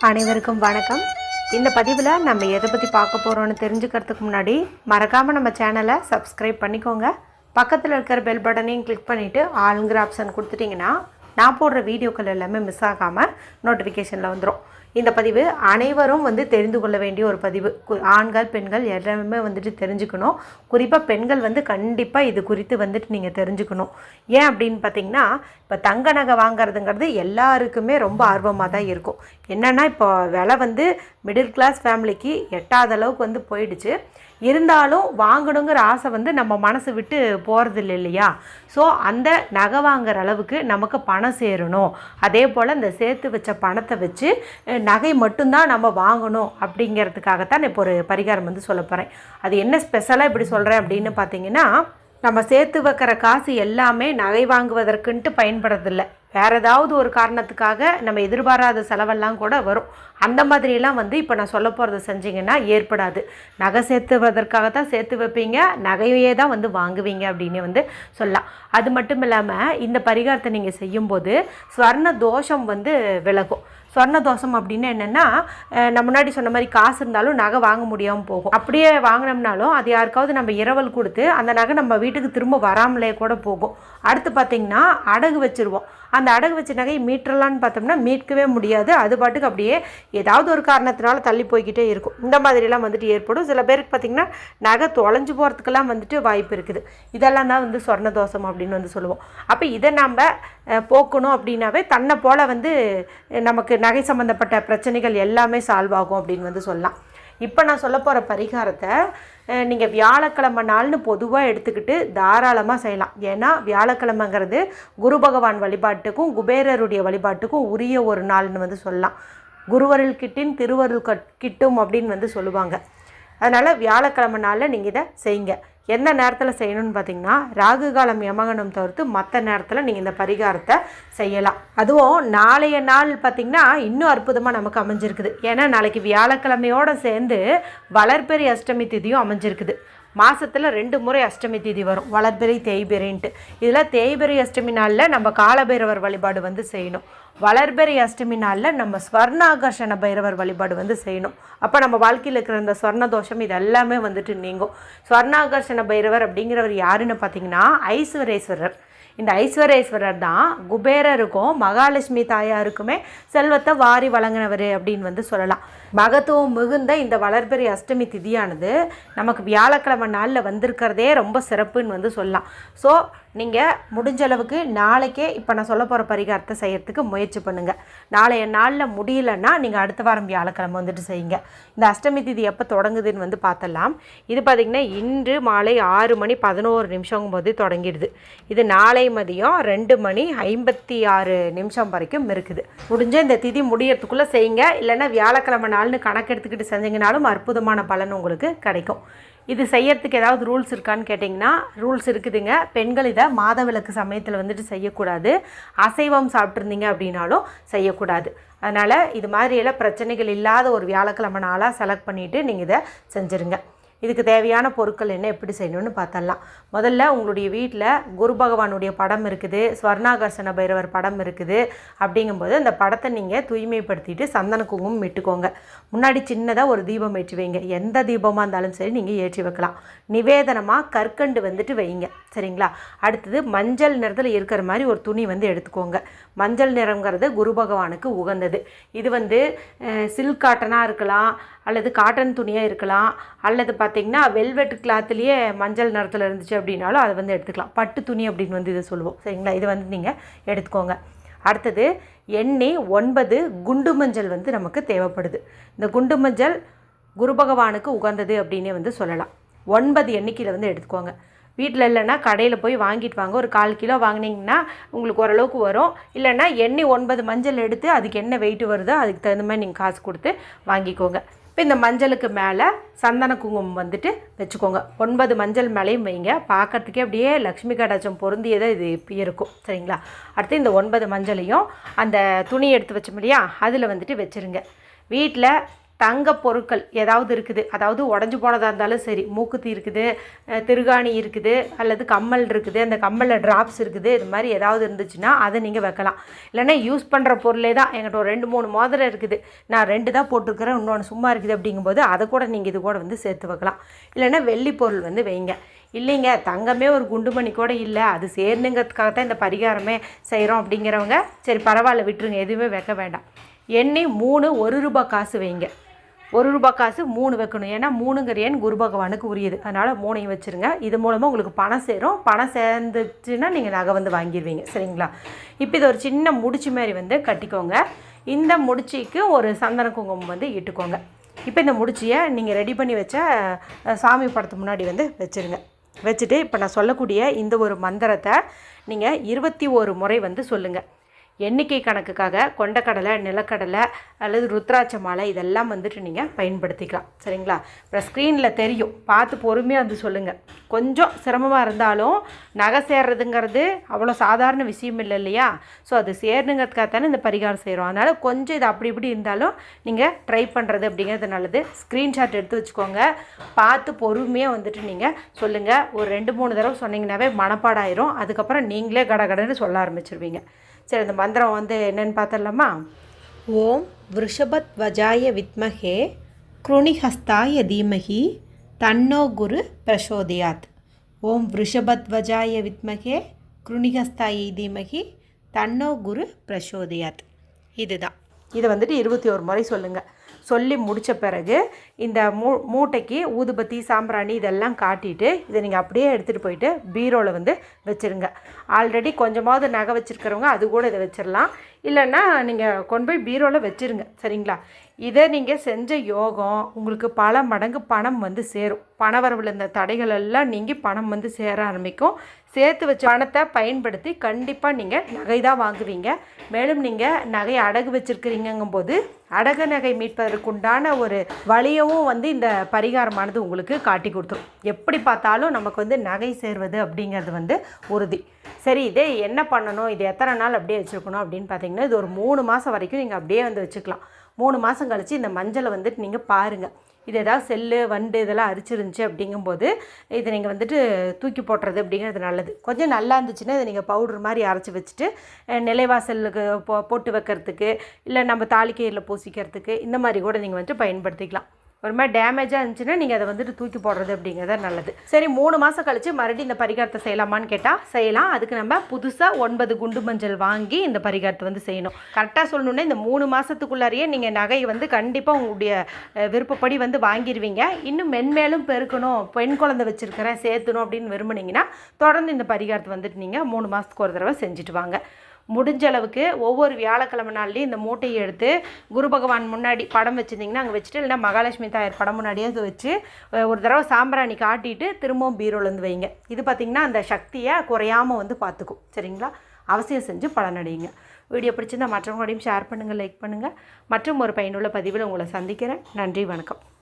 அனைவருக்கும் வணக்கம். இந்த பதிவில் நம்ம எதை பற்றி பார்க்க போகிறோன்னு தெரிஞ்சுக்கிறதுக்கு முன்னாடி மறக்காமல் நம்ம சேனலை சப்ஸ்கிரைப் பண்ணிக்கோங்க. பக்கத்தில் இருக்கிற பெல் பட்டனையும் கிளிக் பண்ணிவிட்டு ஆளுங்கிற ஆப்ஷன் கொடுத்துட்டிங்கன்னா நான் போடுற வீடியோக்கள் எல்லாமே மிஸ் ஆகாமல் நோட்டிஃபிகேஷனில் வந்துடும். இந்த பதிவு அனைவரும் தெரிந்து கொள்ள வேண்டிய ஒரு பதிவு. ஆண்கள் பெண்கள் எல்லாருமே தெரிஞ்சுக்கணும். குறிப்பாக பெண்கள் கண்டிப்பாக இது குறித்து நீங்கள் தெரிஞ்சுக்கணும். ஏன் அப்படின்னு பார்த்தீங்கன்னா, இப்போ தங்க நகை வாங்கிறதுங்கிறது எல்லாருக்குமே ரொம்ப ஆர்வமாக தான் இருக்கும். என்னென்னா இப்போ விலை மிடில் கிளாஸ் ஃபேமிலிக்கு எட்டாத அளவுக்கு போயிடுச்சு. இருந்தாலும் வாங்கணுங்கிற ஆசை நம்ம மனசு விட்டு போகிறதில்ல இல்லையா? ஸோ அந்த நகை வாங்குற அளவுக்கு நமக்கு பணம் சேரணும். அதே போல் இந்த சேர்த்து வச்ச பணத்தை வச்சு நகை மட்டும்தான் நம்ம வாங்கணும் அப்படிங்கிறதுக்காகத்தான் இப்போ ஒரு பரிகாரம் சொல்ல போகிறேன். அது என்ன ஸ்பெஷலாக இப்படி சொல்கிறேன் அப்படின்னு பார்த்தீங்கன்னா, நம்ம சேர்த்து வைக்கிற காசு எல்லாமே நகை வாங்குவதற்குன்ட்டு பயன்படுறதில்லை. வேறு ஏதாவது ஒரு காரணத்துக்காக நம்ம எதிர்பாராத செலவெல்லாம் கூட வரும். அந்த மாதிரியெல்லாம் இப்போ நான் சொல்ல போகிறத செஞ்சிங்கன்னா ஏற்படாது. நகை சேர்த்துவதற்காக தான் சேர்த்து வைப்பீங்க, நகையே தான் வாங்குவீங்க அப்படின்னு சொல்லலாம். அது மட்டும் இல்லாமல் இந்த பரிகாரத்தை நீங்கள் செய்யும்போது ஸ்வர்ண தோஷம் விலகும். ஸ்வர்ண தோஷம் அப்படின்னு என்னென்னா, நம்ம முன்னாடி சொன்ன மாதிரி காசு இருந்தாலும் நகை வாங்க முடியாமல் போகும். அப்படியே வாங்கினோம்னாலும் அது யாருக்காவது நம்ம இரவல் கொடுத்து அந்த நகை நம்ம வீட்டுக்கு திரும்ப வராமலே கூட போகும். அடுத்து பார்த்திங்கன்னா அடகு வச்சுருவோம். அந்த அடகு வச்ச நகையை மீட்டலான்னு பார்த்தோம்னா மீட்கவே முடியாது. அது பாட்டுக்கு அப்படியே ஏதாவது ஒரு காரணத்தினால தள்ளி போய்கிட்டே இருக்கும். இந்த மாதிரிலாம் ஏற்படும். சில பேருக்கு பார்த்திங்கன்னா நகை தொலைஞ்சு போகிறதுக்கெல்லாம் வாய்ப்பு இருக்குது. இதெல்லாம் தான் சொர்ண தோஷம் அப்படின்னு சொல்லுவோம். அப்போ இதை நம்ம போக்கணும் அப்படின்னாவே தன்னை போல் நமக்கு நகை சம்மந்தப்பட்ட பிரச்சனைகள் எல்லாமே சால்வ் ஆகும் அப்படின்னு சொல்லலாம். இப்போ நான் சொல்ல போகிற பரிகாரத்தை நீங்கள் வியாழக்கிழமை நாள்னு பொதுவாக எடுத்துக்கிட்டு தாராளமாக செய்யலாம். ஏன்னா வியாழக்கிழமைங்கிறது குரு பகவான் வழிபாட்டுக்கும் குபேரருடைய வழிபாட்டுக்கும் உரிய ஒரு நாள்னு சொல்லலாம். குருவருள் கிட்டின் திருவருள் கிட்டும் அப்படின்னு சொல்லுவாங்க. அதனால் வியாழக்கிழமை நாளில் நீங்கள் இதை செய்யுங்க. எந்த நேரத்தில் செய்யணும்னு பார்த்தீங்கன்னா, ராகு காலம் யமகண்டம் தவிர்த்து மற்ற நேரத்தில் நீங்கள் இந்த பரிகாரத்தை செய்யலாம். அதுவும் நாளைய நாள் பார்த்திங்கன்னா இன்னும் அற்புதமாக நமக்கு அமைஞ்சிருக்குது. ஏன்னா நாளைக்கு வியாழக்கிழமையோடு சேர்ந்து வளர்பெரி அஷ்டமி திதியும் அமைஞ்சிருக்குது. மாதத்தில் 2 முறை அஷ்டமி திதி வரும், வளர்பெரி தேய்பெரின்ட்டு. இதில் தேய்பெரி அஷ்டமி நாளில் நம்ம காலபைரவர் வழிபாடு செய்யணும். வளர்பெரி அஷ்டமி நாளில் நம்ம ஸ்வர்ணாகர்ஷண பைரவர் வழிபாடு செய்யணும். அப்போ நம்ம வாழ்க்கையில் இருக்கிற இந்த ஸ்வர்ண தோஷம் இது எல்லாமே நீங்கும். ஸ்வர்ணாகர்ஷண பைரவர் அப்படிங்கிறவர் யாருன்னு பார்த்தீங்கன்னா ஐஸ்வரேஸ்வரர். இந்த ஐஸ்வரேஸ்வரர் தான் குபேரருக்கும் மகாலட்சுமி தாயாருக்குமே செல்வத்தை வாரி வழங்கினவர் அப்படின்னு சொல்லலாம். மகத்துவம் மிகுந்த இந்த வளர்பெரி அஷ்டமி திதியானது நமக்கு வியாழக்கிழமை நாளில் வந்திருக்கிறதே ரொம்ப சிறப்புன்னு சொல்லலாம். ஸோ நீங்கள் முடிஞ்ச அளவுக்கு நாளைக்கே இப்போ நான் சொல்ல போகிற பரிகாரத்தை செய்யறதுக்கு முயற்சி பண்ணுங்கள். நாளைய நாளில் முடியலன்னா நீங்கள் அடுத்த வாரம் வியாழக்கிழமை செய்யுங்க. இந்த அஷ்டமி திதி எப்போ தொடங்குதுன்னு பார்த்தலாம். இது பார்த்திங்கன்னா இன்று மாலை 6:11 போது தொடங்கிடுது. இது நாளை மதியம் 2:56 வரைக்கும் இருக்குது. முடிஞ்ச இந்த திதி முடியறதுக்குள்ளே செய்யுங்க. இல்லைன்னா வியாழக்கிழமை நாள்னு கணக்கெடுத்துக்கிட்டு செஞ்சிங்கனாலும் அற்புதமான பலன் உங்களுக்கு கிடைக்கும். இது செய்யறதுக்கு ஏதாவது ரூல்ஸ் இருக்கான்னு கேட்டிங்கன்னா ரூல்ஸ் இருக்குதுங்க. பெண்கள் இதை மாதவிலக்கு சமயத்தில் செய்யக்கூடாது. அசைவம் சாப்பிட்ருந்தீங்க அப்படின்னாலும் செய்யக்கூடாது. அதனால் இது மாதிரியெல்லாம் பிரச்சனைகள் இல்லாத ஒரு வியாழக்கிழமை நாளாக செலக்ட் பண்ணிவிட்டு நீங்கள் இதை செஞ்சுருங்க. இதுக்கு தேவையான பொருட்கள் என்ன, எப்படி செய்யணும்னு பார்த்தலாம். முதல்ல உங்களுடைய வீட்டில் குரு பகவானுடைய படம் இருக்குது, ஸ்வர்ணாகர்ஷண பைரவர் படம் இருக்குது. அப்படிங்கும்போது அந்த படத்தை நீங்கள் தூய்மைப்படுத்திட்டு சந்தன குங்குமம் இட்டுக்கோங்க. முன்னாடி சின்னதாக ஒரு தீபம் ஏற்றி வைங்க. எந்த தீபமாக இருந்தாலும் சரி நீங்கள் ஏற்றி வைக்கலாம். நிவேதனமாக கற்கண்டு வைங்க. சரிங்களா? அடுத்தது மஞ்சள் நிறத்தில் இருக்கிற மாதிரி ஒரு துணி எடுத்துக்கோங்க. மஞ்சள் நிறங்கிறது குரு பகவானுக்கு உகந்தது. இது சில்க் காட்டனாக இருக்கலாம், அல்லது காட்டன் துணியாக இருக்கலாம், அல்லது பார்த்திங்கன்னா வெல்வெட் கிளாத்துலேயே மஞ்சள் நிறத்தில் இருந்துச்சு அப்படின்னாலும் அதை எடுத்துக்கலாம். பட்டு துணி அப்படின்னு இதை சொல்லுவோம். சரிங்களா? இது நீங்கள் எடுத்துக்கோங்க. அடுத்தது எண்ணெய் 9 குண்டு மஞ்சள் நமக்கு தேவைப்படுது. இந்த குண்டு மஞ்சள் குரு பகவானுக்கு உகந்தது அப்படின்னே சொல்லலாம். 9 எண்ணிக்கையில் எடுத்துக்கோங்க. வீட்டில் இல்லைன்னா கடையில் போய் வாங்கிட்டு வாங்க. ஒரு 1/4 கிலோ வாங்கினீங்கன்னா உங்களுக்கு ஓரளவுக்கு வரும். இல்லைன்னா எண்ணெய் 9 மஞ்சள் எடுத்து அதுக்கு என்ன வெயிட் வருதோ அதுக்கு தகுந்த மாதிரி நீங்கள் காசு கொடுத்து வாங்கிக்கோங்க. இப்போ இந்த மஞ்சளுக்கு மேலே சந்தன குங்குமம் வச்சுக்கோங்க. 9 மஞ்சள் மேலேயும் வைங்க. பார்க்கறதுக்கே அப்படியே லக்ஷ்மி கடாச்சம் பொருந்தியதாக இது இருக்கும். சரிங்களா? அடுத்து இந்த 9 மஞ்சளையும் அந்த துணி எடுத்து வச்சோம் இல்லையா அதில் வச்சுருங்க. வீட்டில் தங்க பொருட்கள் ஏதாவது இருக்குது, அதாவது உடஞ்சி போனதாக இருந்தாலும் சரி, மூக்குத்தி இருக்குது, திருகாணி இருக்குது, அல்லது கம்மல் இருக்குது, அந்த கம்மலில் ட்ராப்ஸ் இருக்குது, இது மாதிரி ஏதாவது இருந்துச்சுன்னா அதை நீங்கள் வைக்கலாம். இல்லைன்னா யூஸ் பண்ணுற பொருளே தான், என்கிட்ட ஒரு 2-3 மோதிரம் இருக்குது, நான் 2 தான் போட்டிருக்கிறேன், இன்னொன்று சும்மா இருக்குது அப்படிங்கும்போது அதை கூட நீங்கள் இது கூட வந்து சேர்த்து வைக்கலாம். இல்லைன்னா வெள்ளி பொருள் வந்து வைங்க. இல்லைங்க தங்கமே ஒரு குண்டுமணி கூட இல்லை, அது சேர்ந்துங்கிறதுக்காக தான் இந்த பரிகாரமே செய்கிறோம் அப்படிங்கிறவங்க சரி பரவாயில்ல விட்டுருங்க, எதுவுமே வைக்க வேண்டாம். எண்ணி 3 1 காசு வைங்க. 1 காசு 3 வைக்கணும். ஏன்னா 3ங்கிற எண் குரு பகவானுக்கு உரியது. அதனால் 3ஐயும் வச்சுருங்க. இது மூலமாக உங்களுக்கு பணம் சேரும். பணம் சேர்ந்துச்சுன்னா நீங்கள் நகை வந்து வாங்கிடுவீங்க. சரிங்களா? இப்போ இது ஒரு சின்ன முடிச்சு மாதிரி வந்து கட்டிக்கோங்க. இந்த முடிச்சிக்கு ஒரு சந்தன குங்குமம் வந்து இட்டுக்கோங்க. இப்போ இந்த முடிச்சியை நீங்கள் ரெடி பண்ணி வச்ச சாமி படத்து முன்னாடி வந்து வச்சுருங்க. வச்சுட்டு இப்போ நான் சொல்லக்கூடிய இந்த ஒரு மந்திரத்தை நீங்கள் 21 முறை வந்து சொல்லுங்கள். எண்ணிக்கை கணக்குக்காக கொண்டக்கடலை, நிலக்கடலை அல்லது ருத்ராட்ச மாலை இதெல்லாம் வந்துட்டு நீங்கள் பயன்படுத்திக்கலாம். சரிங்களா? அப்புறம் ஸ்க்ரீனில் தெரியும், பார்த்து பொறுமையாக வந்து சொல்லுங்கள். கொஞ்சம் சிரமமாக இருந்தாலும் நகை சேர்றதுங்கிறது அவ்வளோ சாதாரண விஷயம் இல்லை இல்லையா? ஸோ அது சேரணுங்கிறதுக்காக தானே இந்த பரிகாரம் செய்கிறோம். அதனால் கொஞ்சம் இது அப்படி இப்படி இருந்தாலும் நீங்கள் ட்ரை பண்ணுறது அப்படிங்கிறது நல்லது. ஸ்க்ரீன்ஷாட் எடுத்து வச்சுக்கோங்க. பார்த்து பொறுமையாக வந்துட்டு நீங்கள் சொல்லுங்கள். ஒரு 2-3 தடவை சொன்னீங்கன்னாவே மனப்பாடாயிரும். அதுக்கப்புறம் நீங்களே கடகடன்னு சொல்ல ஆரம்பிச்சிருவீங்க. சரி, இந்த மந்திரம் வந்து என்னென்னு பார்த்துடலாமா? ஓம் விருஷபத்வஜாய வித்மஹே க்ருணிஹஸ்தாய தீமஹி தன்னோ குரு பிரசோதயாத். ஓம் விருஷபத்வஜாய வித்மஹே க்ருணிஹஸ்தாய தீமஹி தன்னோ குரு பிரசோதயாத். இதுதான். இதை வந்துட்டு 21 முறை சொல்லுங்கள். சொல்லி முடித்த பிறகு இந்த மூட்டைக்கு ஊதுபத்தி, சாம்பிராணி இதெல்லாம் காட்டிட்டு இதை நீங்கள் அப்படியே எடுத்துகிட்டு போயிட்டு பீரோவில் வந்து வச்சுருங்க. ஆல்ரெடி கொஞ்சமாவது நகை வச்சுருக்கிறவங்க அது கூட இதை வச்சிடலாம். இல்லைன்னா நீங்கள் கொண்டு போய் பீரோவில் வச்சுருங்க. சரிங்களா? இதை நீங்கள் செஞ்ச யோகம் உங்களுக்கு பல மடங்கு பணம் வந்து சேரும். பணவரவில் இந்த தடைகள் எல்லாம் நீங்கி பணம் வந்து சேர ஆரம்பிக்கும். சேர்த்து வச்ச பணத்தை பயன்படுத்தி கண்டிப்பாக நீங்கள் நகை தான் வாங்குவீங்க. மேலும் நீங்கள் நகையை அடகு வச்சுருக்கிறீங்கும் போது அடகு நகை மீட்பதற்குண்டான ஒரு வழியவும் வந்து இந்த பரிகாரமானது உங்களுக்கு காட்டி கொடுத்துரும். எப்படி பார்த்தாலும் நமக்கு வந்து நகை சேர்வது அப்படிங்கிறது வந்து உறுதி. சரி, இதே என்ன பண்ணணும், இது எத்தனை நாள் அப்படியே வச்சுருக்கணும் அப்படின்னு பார்த்தீங்கன்னா, இது ஒரு 3 மாதம் வரைக்கும் நீங்கள் அப்படியே வந்து வச்சுக்கலாம். 3 மாதம் கழித்து இந்த மஞ்சளை வந்துட்டு நீங்கள் பாருங்கள். இது ஏதாவது செல்லு, வண்டு இதெல்லாம் அரிச்சிருந்துச்சு அப்படிங்கும்போது இதை நீங்கள் வந்துட்டு தூக்கி போட்டுறது அப்படிங்கிறது நல்லது. கொஞ்சம் நல்லா இருந்துச்சுன்னா இதை நீங்கள் பவுட்ரு மாதிரி அரைச்சி வச்சுட்டு நிலைவாசலுக்கு போட்டு வைக்கிறதுக்கு, இல்லை நம்ம தாலிக்கையில் பூசிக்கிறதுக்கு இந்த மாதிரி கூட நீங்கள் வந்துட்டு பயன்படுத்திக்கலாம். ஒரு மாதிரி டேமேஜாக இருந்துச்சுன்னா நீங்கள் அதை வந்துட்டு தூக்கி போடுறது அப்படிங்கிறத நல்லது. சரி, 3 மாதம் கழித்து மறுபடியும் இந்த பரிகாரத்தை செய்யலாமான்னு கேட்டால் செய்யலாம். அதுக்கு நம்ம புதுசாக 9 குண்டு மஞ்சள் வாங்கி இந்த பரிகாரத்தை வந்து செய்யணும். கரெக்டாக சொல்லணுன்னா இந்த 3 மாதத்துக்குள்ளாரையே நீங்கள் நகையை வந்து கண்டிப்பாக உங்களுடைய விருப்பப்படி வந்து வாங்கிடுவீங்க. இன்னும் மென்மேலும் பெருக்கணும், பெண் குழந்தை வச்சுருக்கிறேன் சேர்த்துணும் அப்படின்னு விரும்புனீங்கன்னா தொடர்ந்து இந்த பரிகாரத்தை வந்துட்டு நீங்கள் 3 மாதத்துக்கு ஒரு தடவை செஞ்சுட்டு வாங்க. முடிஞ்ச அளவுக்கு ஒவ்வொரு வியாழக்கிழமை நாள்லேயும் இந்த மூட்டையை எடுத்து குரு பகவான் முன்னாடி படம் வச்சுருந்திங்கன்னா அங்கே வச்சுட்டு, இல்லைனா மகாலட்சுமி தாயார் படம் முன்னாடியே வச்சு ஒரு தடவை சாம்பிராணி காட்டிட்டு திரும்பவும் பீரோலேருந்து வைங்க. இது பார்த்திங்கன்னா அந்த சக்தியை குறையாமல் வந்து பார்த்துக்கும். சரிங்களா? அவசியம் செஞ்சு பலனடையுங்க. வீடியோ பிடிச்சிருந்தால் மற்றவங்களோடையும் ஷேர் பண்ணுங்கள், லைக் பண்ணுங்கள். மற்றும் ஒரு பயனுள்ள பதிவில் உங்களை சந்திக்கிறேன். நன்றி, வணக்கம்.